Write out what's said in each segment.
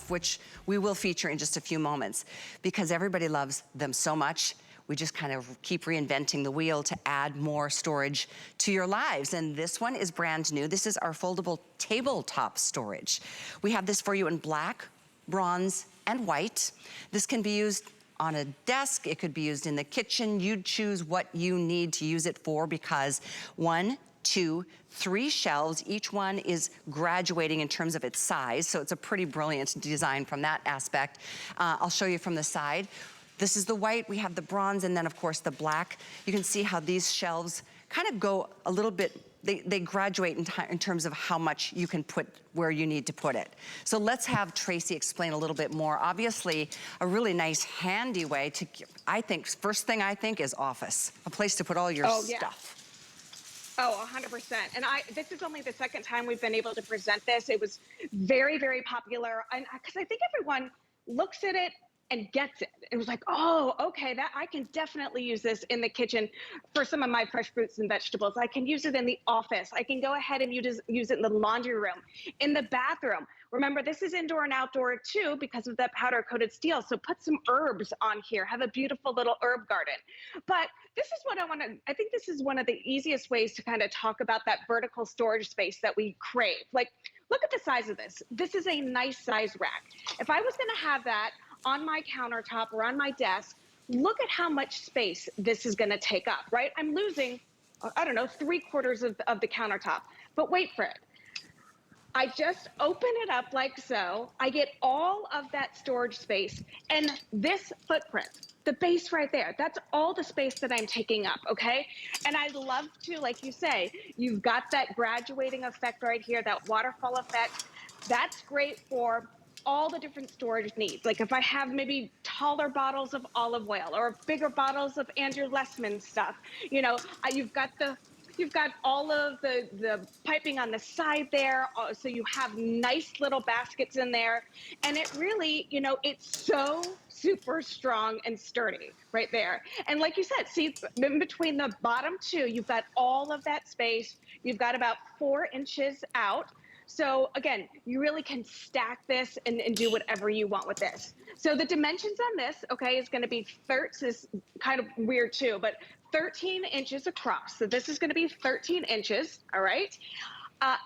which we will feature in just a few moments, because everybody loves them so much. We just kind of keep reinventing the wheel to add more storage to your lives. And this one is brand new. This is our foldable tabletop storage. We have this for you in black, bronze, and white. This can be used on a desk. It could be used in the kitchen. You'd choose what you need to use it for, because 1, 2, 3 shelves. Each one is graduating in terms of its size, so it's a pretty brilliant design from that aspect. I'll show you from the side. This is the white, we have the bronze, and then of course the black. You can see how these shelves kind of go a little bit, they graduate in terms of how much you can put where you need to put it. So let's have Tracy explain a little bit more. Obviously, a really nice, handy way to, I think, first thing I think is office, a place to put all your stuff. Oh, 100%. And this is only the second time we've been able to present this. It was very, very popular. And because I think everyone looks at it and gets it. It was like, oh, okay, that I can definitely use this in the kitchen for some of my fresh fruits and vegetables. I can use it in the office. I can go ahead and use it in the laundry room, in the bathroom. Remember, this is indoor and outdoor too because of that powder coated steel. So put some herbs on here. Have a beautiful little herb garden. But this is what I think this is one of the easiest ways to kind of talk about that vertical storage space that we crave. Like, look at the size of this. This is a nice size rack. If I was gonna have that on my countertop or on my desk, look at how much space this is gonna take up, right? I'm losing, I don't know, 3/4 of the countertop, but wait for it. I just open it up like so. I get all of that storage space, and this footprint, the base right there, that's all the space that I'm taking up, okay? And I love to, like you say, you've got that graduating effect right here, that waterfall effect. That's great for all the different storage needs. Like if I have maybe taller bottles of olive oil or bigger bottles of Andrew Lessman stuff, you know, you've got all of the piping on the side there, so you have nice little baskets in there. And it really, you know, it's so super strong and sturdy right there. And like you said, see, in between the bottom two, you've got all of that space. You've got about 4 inches out. So again, you really can stack this and do whatever you want with this. So the dimensions on this, okay, is gonna be, this is kind of weird too, but 13 inches across. So this is gonna be 13 inches, all right?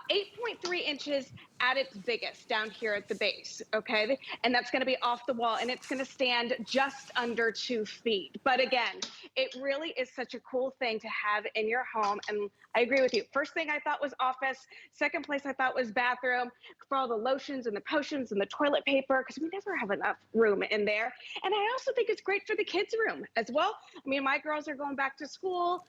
8.3 inches at its biggest down here at the base, okay? And that's gonna be off the wall, and it's gonna stand just under 2 feet. But again, it really is such a cool thing to have in your home, and I agree with you. First thing I thought was office, second place I thought was bathroom, for all the lotions and the potions and the toilet paper, because we never have enough room in there. And I also think it's great for the kids' room as well. I mean, my girls are going back to school.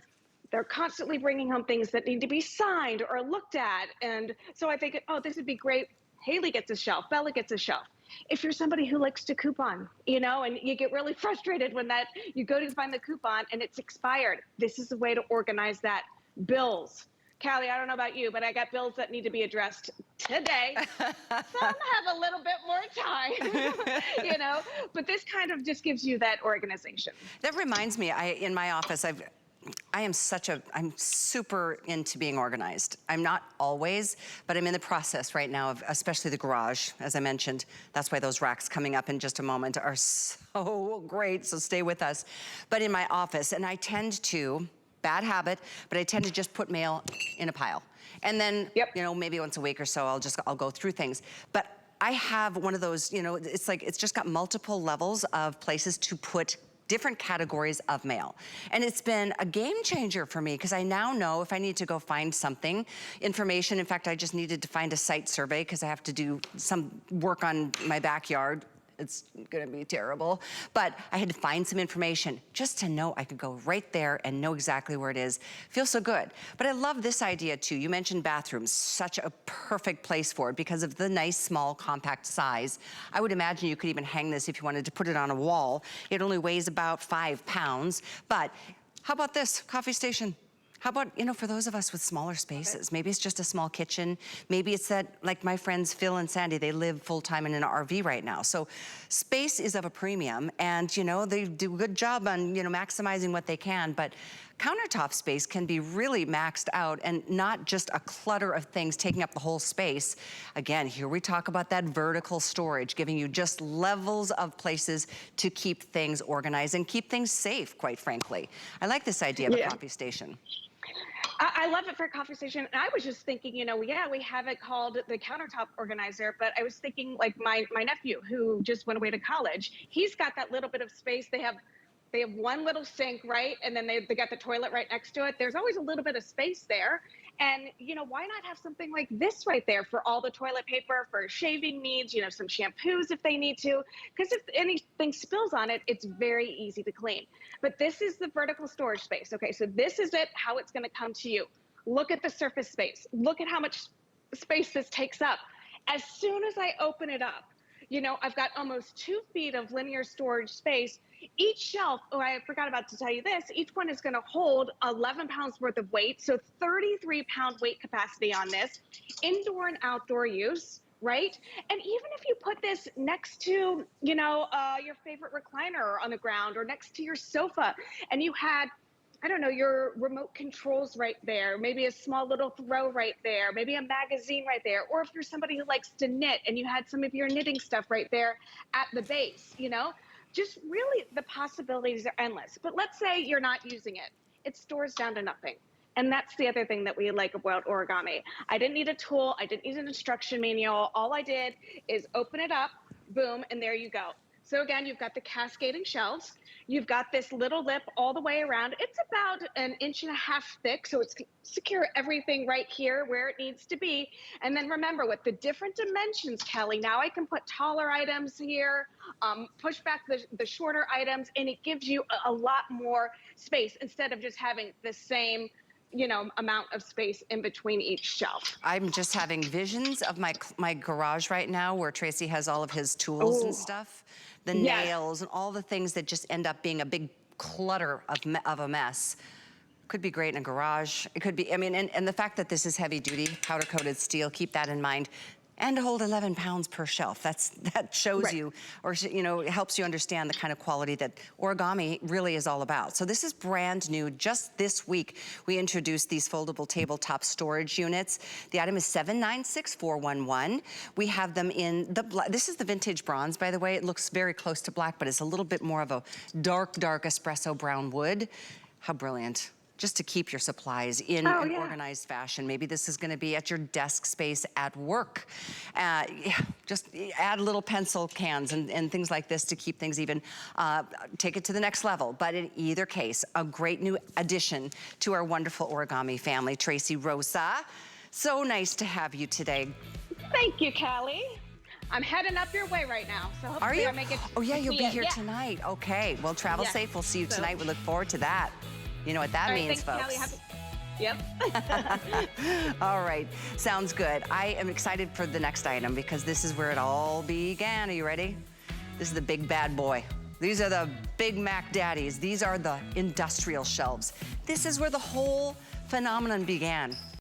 They're constantly bringing home things that need to be signed or looked at. And so I think, oh, this would be great. Haley gets a shelf, Bella gets a shelf. If you're somebody who likes to coupon, you know, and you get really frustrated when you go to find the coupon and it's expired, this is a way to organize that. Bills. Callie, I don't know about you, but I got bills that need to be addressed today. Some have a little bit more time, you know, but this kind of just gives you that organization. That reminds me, in my office, I'm super into being organized. I'm not always, but I'm in the process right now of, especially the garage, as I mentioned. That's why those racks coming up in just a moment are so great, so stay with us. But in my office, and I tend to, bad habit, but I tend to just put mail in a pile. And then, you know, maybe once a week or so, I'll go through things. But I have one of those, you know, it's like, it's just got multiple levels of places to put different categories of mail. And it's been a game changer for me, because I now know if I need to go find something, information. In fact, I just needed to find a site survey because I have to do some work on my backyard. It's gonna be terrible. But I had to find some information just to know I could go right there and know exactly where it is. Feels so good. But I love this idea too. You mentioned bathrooms, such a perfect place for it because of the nice, small, compact size. I would imagine you could even hang this if you wanted to put it on a wall. It only weighs about 5 pounds. But how about this, coffee station? How about, you know, for those of us with smaller spaces, maybe it's just a small kitchen. Maybe it's that, like my friends Phil and Sandy, they live full-time in an RV right now. So space is of a premium, and, you know, they do a good job on, you know, maximizing what they can, but countertop space can be really maxed out and not just a clutter of things taking up the whole space. Again, here we talk about that vertical storage, giving you just levels of places to keep things organized and keep things safe, quite frankly. I like this idea of a coffee station. I love it for a coffee station. And I was just thinking, you know, yeah, we have it called the countertop organizer, but I was thinking like my nephew who just went away to college, he's got that little bit of space. They have one little sink, right? And then they got the toilet right next to it. There's always a little bit of space there. And, you know, why not have something like this right there for all the toilet paper, for shaving needs, you know, some shampoos if they need to, because if anything spills on it, it's very easy to clean. But this is the vertical storage space. Okay, so this is it, how it's going to come to you. Look at the surface space. Look at how much space this takes up. As soon as I open it up, you know, I've got almost 2 feet of linear storage space. Each shelf, oh, I forgot about to tell you this, each one is going to hold 11 pounds worth of weight. So 33-pound weight capacity on this, indoor and outdoor use, right? And even if you put this next to, you know, your favorite recliner on the ground or next to your sofa, and you had, I don't know, your remote controls right there, maybe a small little throw right there, maybe a magazine right there, or if you're somebody who likes to knit and you had some of your knitting stuff right there at the base, you know, just really the possibilities are endless. But let's say you're not using it. It stores down to nothing. And that's the other thing that we like about Origami. I didn't need a tool. I didn't need an instruction manual. All I did is open it up, boom, and there you go. So again, you've got the cascading shelves. You've got this little lip all the way around. It's about 1.5 inches thick, so it's secure everything right here where it needs to be. And then remember, with the different dimensions, Kelly, now I can put taller items here, push back the shorter items, and it gives you a lot more space instead of just having the same, you know, amount of space in between each shelf. I'm just having visions of my garage right now where Tracy has all of his tools and stuff, the nails and all the things that just end up being a big clutter of a mess. Could be great in a garage. It could be, I mean, and the fact that this is heavy duty, powder coated steel, keep that in mind. And to hold 11 pounds per shelf. That shows you, or you know, it helps you understand the kind of quality that Origami really is all about. So this is brand new. Just this week, we introduced these foldable tabletop storage units. The item is 796411. We have them in this is the vintage bronze, by the way. It looks very close to black, but it's a little bit more of a dark espresso brown wood. How brilliant. Just to keep your supplies in an organized fashion. Maybe this is gonna be at your desk space at work. Just add little pencil cans and things like this to keep things even, take it to the next level. But in either case, a great new addition to our wonderful Origami family. Tracy Rosa, so nice to have you today. Thank you, Callie. I'm heading up your way right now, so hopefully I make it. Oh yeah, you'll be here tonight. Okay, well travel safe. We'll see you tonight. We look forward to that. You know what that means, folks. Yep. All right, sounds good. I am excited for the next item because this is where it all began. Are you ready? This is the big bad boy. These are the Big Mac daddies. These are the industrial shelves. This is where the whole phenomenon began.